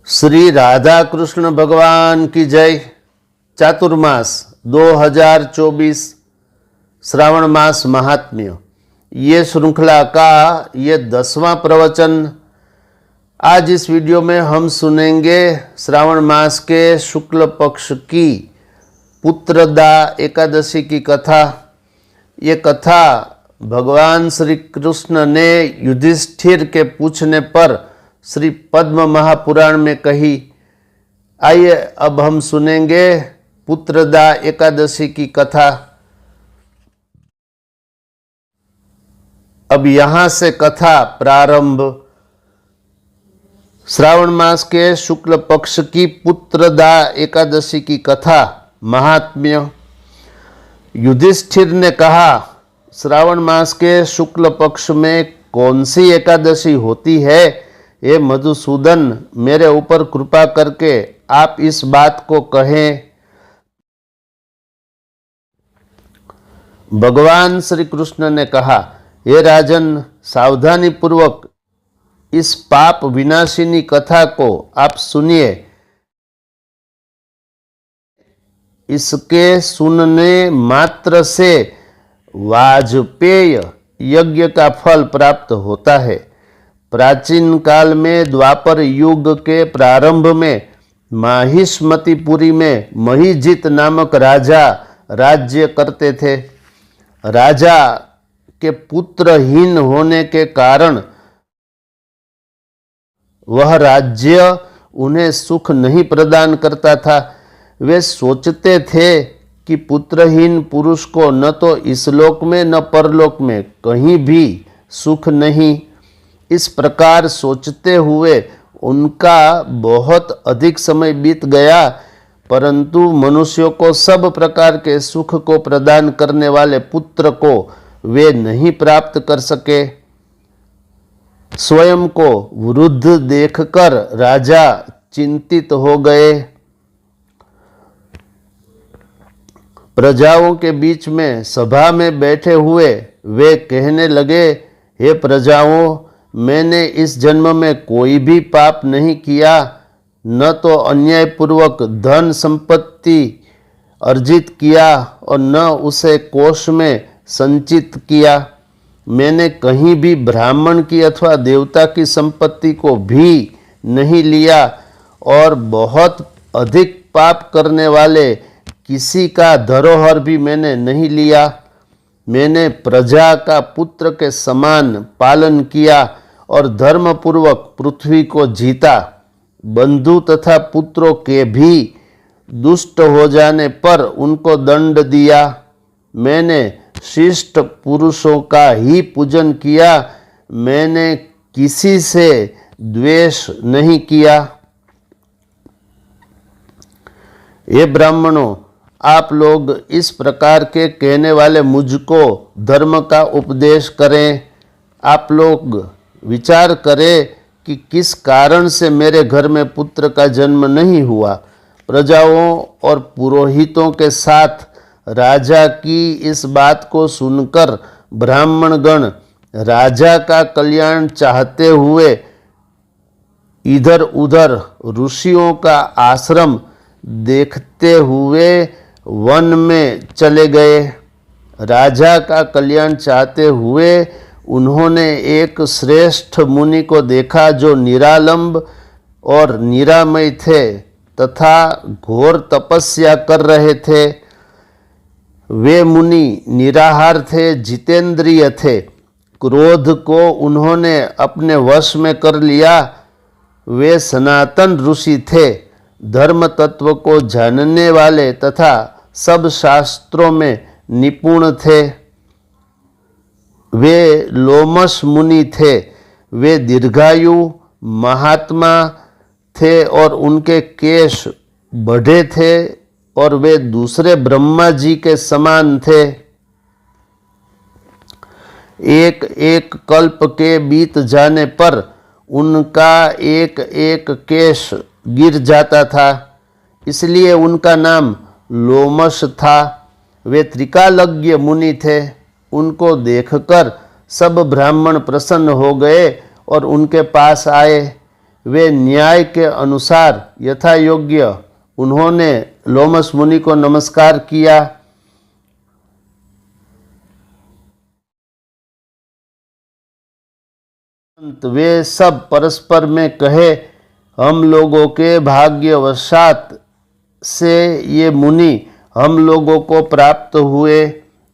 श्री राधा कृष्ण भगवान की जय। चातुर्मास 2024 श्रावण मास महात्म्य, ये श्रृंखला का ये 10वां प्रवचन। आज इस वीडियो में हम सुनेंगे श्रावण मास के शुक्ल पक्ष की पुत्रदा एकादशी की कथा। ये कथा भगवान श्री कृष्ण ने युधिष्ठिर के पूछने पर श्री पद्म महापुराण में कही। आइए अब हम सुनेंगे पुत्रदा एकादशी की कथा। अब यहाँ से कथा प्रारंभ। श्रावण मास के शुक्ल पक्ष की पुत्रदा एकादशी की कथा महात्म्य। युधिष्ठिर ने कहा, श्रावण मास के शुक्ल पक्ष में कौन सी एकादशी होती है? हे मधुसूदन, मेरे ऊपर कृपा करके आप इस बात को कहें। भगवान श्री कृष्ण ने कहा, हे राजन, सावधानी पूर्वक इस पाप विनाशिनी कथा को आप सुनिए। इसके सुनने मात्र से वाजपेय यज्ञ का फल प्राप्त होता है। प्राचीन काल में द्वापर युग के प्रारंभ में माहिष्मतिपुरी में महीजित नामक राजा राज्य करते थे। राजा के पुत्रहीन होने के कारण वह राज्य उन्हें सुख नहीं प्रदान करता था। वे सोचते थे कि पुत्रहीन पुरुष को न तो इस लोक में न परलोक में कहीं भी सुख नहीं। इस प्रकार सोचते हुए उनका बहुत अधिक समय बीत गया, परंतु मनुष्यों को सब प्रकार के सुख को प्रदान करने वाले पुत्र को वे नहीं प्राप्त कर सके। स्वयं को वृद्ध देखकर राजा चिंतित हो गए। प्रजाओं के बीच में सभा में बैठे हुए वे कहने लगे, हे प्रजाओं, मैंने इस जन्म में कोई भी पाप नहीं किया, न तो अन्यायपूर्वक धन संपत्ति अर्जित किया और न उसे कोष में संचित किया। मैंने कहीं भी ब्राह्मण की अथवा देवता की संपत्ति को भी नहीं लिया और बहुत अधिक पाप करने वाले किसी का धरोहर भी मैंने नहीं लिया। मैंने प्रजा का पुत्र के समान पालन किया और धर्मपूर्वक पृथ्वी को जीता। बंधु तथा पुत्रों के भी दुष्ट हो जाने पर उनको दंड दिया। मैंने शिष्ट पुरुषों का ही पूजन किया। मैंने किसी से द्वेष नहीं किया। ये ब्राह्मणों, आप लोग इस प्रकार के कहने वाले मुझको धर्म का उपदेश करें। आप लोग विचार करें कि किस कारण से मेरे घर में पुत्र का जन्म नहीं हुआ। प्रजाओं और पुरोहितों के साथ राजा की इस बात को सुनकर ब्राह्मणगण राजा का कल्याण चाहते हुए इधर उधर ऋषियों का आश्रम देखते हुए वन में चले गए। राजा का कल्याण चाहते हुए उन्होंने एक श्रेष्ठ मुनि को देखा जो निरालंब और निरामय थे तथा घोर तपस्या कर रहे थे। वे मुनि निराहार थे, जितेंद्रिय थे। क्रोध को उन्होंने अपने वश में कर लिया। वे सनातन ऋषि थे, धर्म तत्व को जानने वाले तथा सब शास्त्रों में निपुण थे। वे लोमश मुनि थे। वे दीर्घायु महात्मा थे और उनके केश बढ़े थे और वे दूसरे ब्रह्मा जी के समान थे। एक एक कल्प के बीत जाने पर उनका एक एक केश गिर जाता था, इसलिए उनका नाम लोमश था। वे त्रिकालज्ञ मुनि थे। उनको देखकर सब ब्राह्मण प्रसन्न हो गए और उनके पास आए। वे न्याय के अनुसार यथा योग्य उन्होंने लोमस मुनि को नमस्कार किया। वे सब परस्पर में कहे, हम लोगों के भाग्यवशात से ये मुनि हम लोगों को प्राप्त हुए।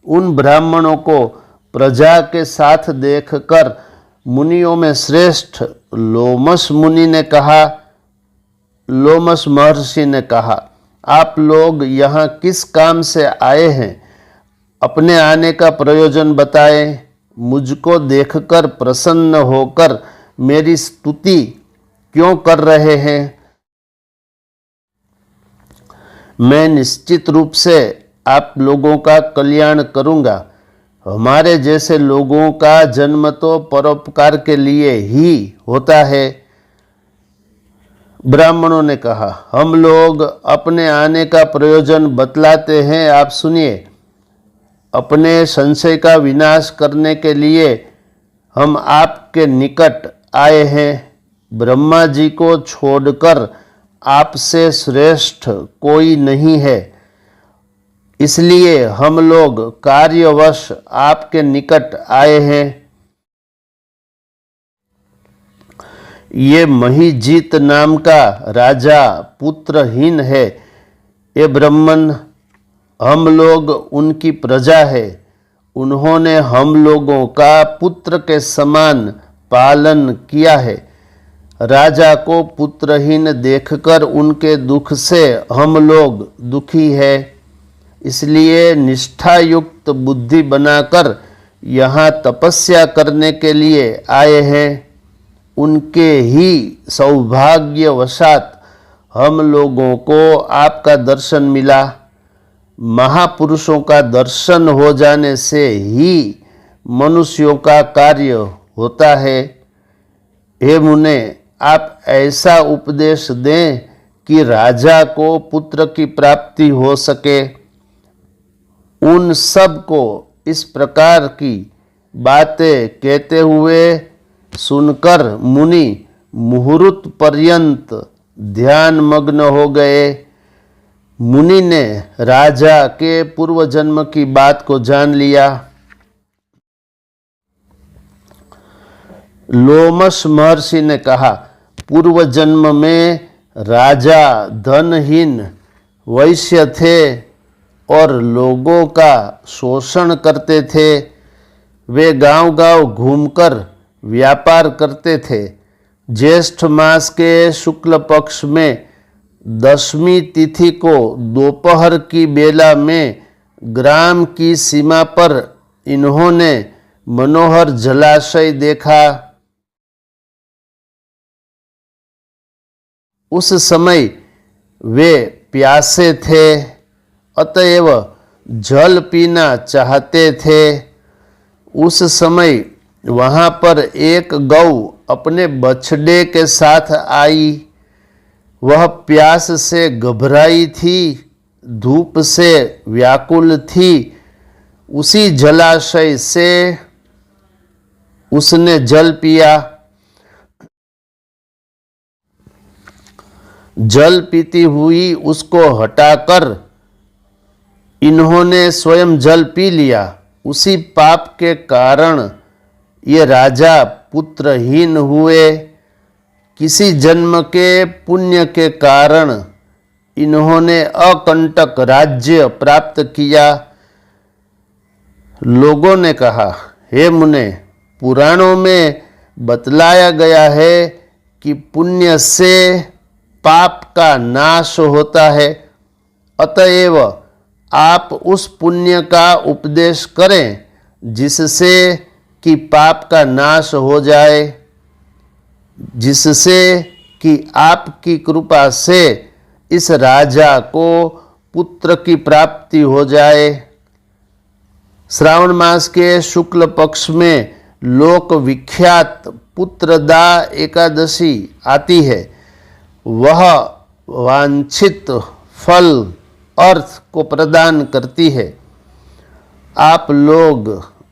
उन ब्राह्मणों को प्रजा के साथ देखकर मुनियों में श्रेष्ठ लोमस मुनि ने कहा, लोमस महर्षि ने कहा, आप लोग यहाँ किस काम से आए हैं? अपने आने का प्रयोजन बताएं। मुझको देखकर प्रसन्न होकर मेरी स्तुति क्यों कर रहे हैं? मैं निश्चित रूप से आप लोगों का कल्याण करूंगा। हमारे जैसे लोगों का जन्म तो परोपकार के लिए ही होता है। ब्राह्मणों ने कहा, हम लोग अपने आने का प्रयोजन बतलाते हैं, आप सुनिए। अपने संशय का विनाश करने के लिए हम आपके निकट आए हैं। ब्रह्मा जी को छोड़कर आपसे श्रेष्ठ कोई नहीं है, इसलिए हम लोग कार्यवश आपके निकट आए हैं। ये महीजीत नाम का राजा पुत्रहीन है। ये ब्राह्मण हम लोग उनकी प्रजा है। उन्होंने हम लोगों का पुत्र के समान पालन किया है। राजा को पुत्रहीन देखकर उनके दुख से हम लोग दुखी है, इसलिए निष्ठायुक्त बुद्धि बनाकर यहाँ तपस्या करने के लिए आए हैं। उनके ही सौभाग्यवशात हम लोगों को आपका दर्शन मिला। महापुरुषों का दर्शन हो जाने से ही मनुष्यों का कार्य होता है। हे मुने, आप ऐसा उपदेश दें कि राजा को पुत्र की प्राप्ति हो सके। उन सब को इस प्रकार की बातें कहते हुए सुनकर मुनि मुहूर्त पर्यंत ध्यान मग्न हो गए। मुनि ने राजा के पूर्व जन्म की बात को जान लिया। लोमस महर्षि ने कहा, पूर्व जन्म में राजा धनहीन वैश्य थे और लोगों का शोषण करते थे। वे गांव-गांव घूमकर व्यापार करते थे। ज्येष्ठ मास के शुक्ल पक्ष में 10वीं तिथि को दोपहर की बेला में ग्राम की सीमा पर इन्होंने मनोहर जलाशय देखा। उस समय वे प्यासे थे, अतएव जल पीना चाहते थे। उस समय वहाँ पर एक गौ अपने बछड़े के साथ आई। वह प्यास से घबराई थी, धूप से व्याकुल थी। उसी जलाशय से उसने जल पिया। जल पीती हुई उसको हटाकर इन्होंने स्वयं जल पी लिया। उसी पाप के कारण ये राजा पुत्रहीन हुए। किसी जन्म के पुण्य के कारण इन्होंने अकंटक राज्य प्राप्त किया। लोगों ने कहा, हे मुने, पुराणों में बतलाया गया है कि पुण्य से पाप का नाश होता है, अतएव आप उस पुण्य का उपदेश करें जिससे कि पाप का नाश हो जाए, जिससे कि आपकी कृपा से इस राजा को पुत्र की प्राप्ति हो जाए। श्रावण मास के शुक्ल पक्ष में लोक विख्यात पुत्रदा एकादशी आती है। वह वांछित फल अर्थ को प्रदान करती है। आप लोग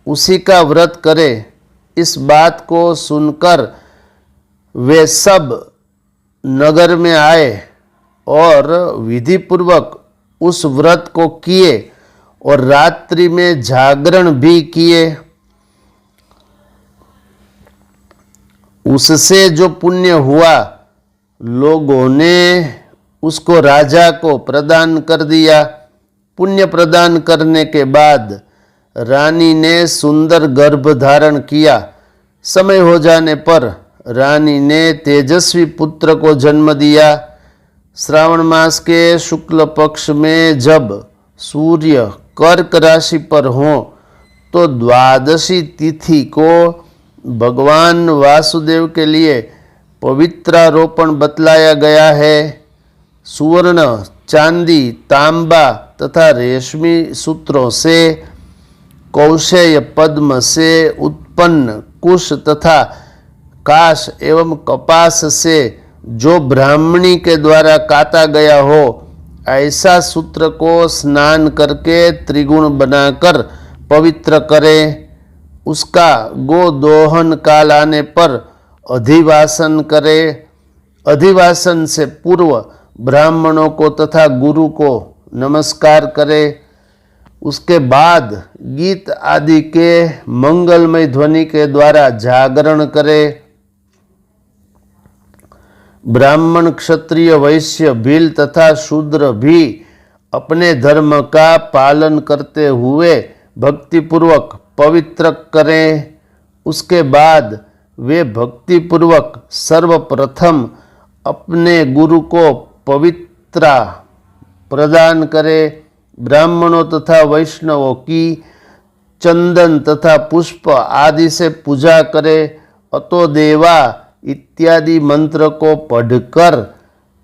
उसी का व्रत करें। इस बात को सुनकर वे सब नगर में आए और विधि पूर्वक उस व्रत को किए और रात्रि में जागरण भी किए, उससे जो पुण्य हुआ लोगों ने उसको राजा को प्रदान कर दिया। पुण्य प्रदान करने के बाद रानी ने सुंदर गर्भ धारण किया। समय हो जाने पर रानी ने तेजस्वी पुत्र को जन्म दिया। श्रावण मास के शुक्ल पक्ष में जब सूर्य कर्क राशि पर हो तो द्वादशी तिथि को भगवान वासुदेव के लिए पवित्रारोपण बतलाया गया है। सुवर्ण, चांदी, तांबा तथा रेशमी सूत्रों से, कौशेय पद्म से उत्पन्न कुश तथा काश एवं कपास से जो ब्राह्मणी के द्वारा काता गया हो, ऐसा सूत्र को स्नान करके त्रिगुण बनाकर पवित्र करें। उसका गोदोहन काल आने पर अधिवासन करें। अधिवासन से पूर्व ब्राह्मणों को तथा गुरु को नमस्कार करें। उसके बाद गीत आदि के मंगलमय ध्वनि के द्वारा जागरण करें। ब्राह्मण, क्षत्रिय, वैश्य, भील तथा शूद्र भी अपने धर्म का पालन करते हुए भक्तिपूर्वक पवित्र करें। उसके बाद वे भक्तिपूर्वक सर्वप्रथम अपने गुरु को पवित्रा प्रदान करें। ब्राह्मणों तथा वैष्णवों की चंदन तथा पुष्प आदि से पूजा करें। अतो देवा इत्यादि मंत्र को पढ़कर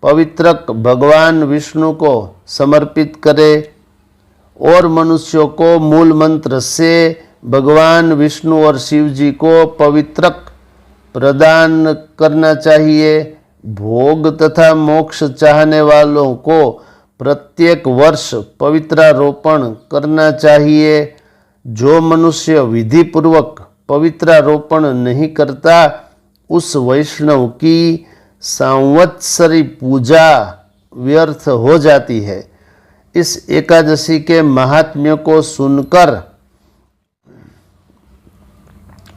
पवित्रक भगवान विष्णु को समर्पित करें और मनुष्यों को मूल मंत्र से भगवान विष्णु और शिव जी को पवित्रक प्रदान करना चाहिए। भोग तथा मोक्ष चाहने वालों को प्रत्येक वर्ष पवित्रारोपण करना चाहिए। जो मनुष्य विधि पूर्वक पवित्रारोपण नहीं करता उस वैष्णव की संवत्सरी पूजा व्यर्थ हो जाती है। इस एकादशी के महात्म्य को सुनकर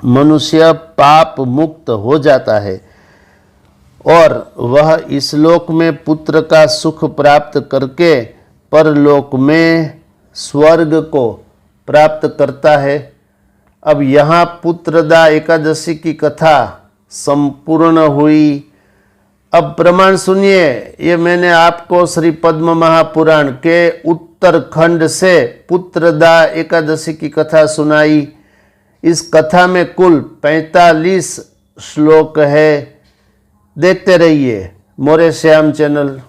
मनुष्य पाप मुक्त हो जाता है और वह इस लोक में पुत्र का सुख प्राप्त करके परलोक में स्वर्ग को प्राप्त करता है। अब यहाँ पुत्रदा एकादशी की कथा संपूर्ण हुई। अब प्रमाण सुनिए। ये मैंने आपको श्री पद्म महापुराण के उत्तरखंड से पुत्रदा एकादशी की कथा सुनाई। इस कथा में कुल 45 श्लोक है। देखते रहिए मोरे श्याम चैनल।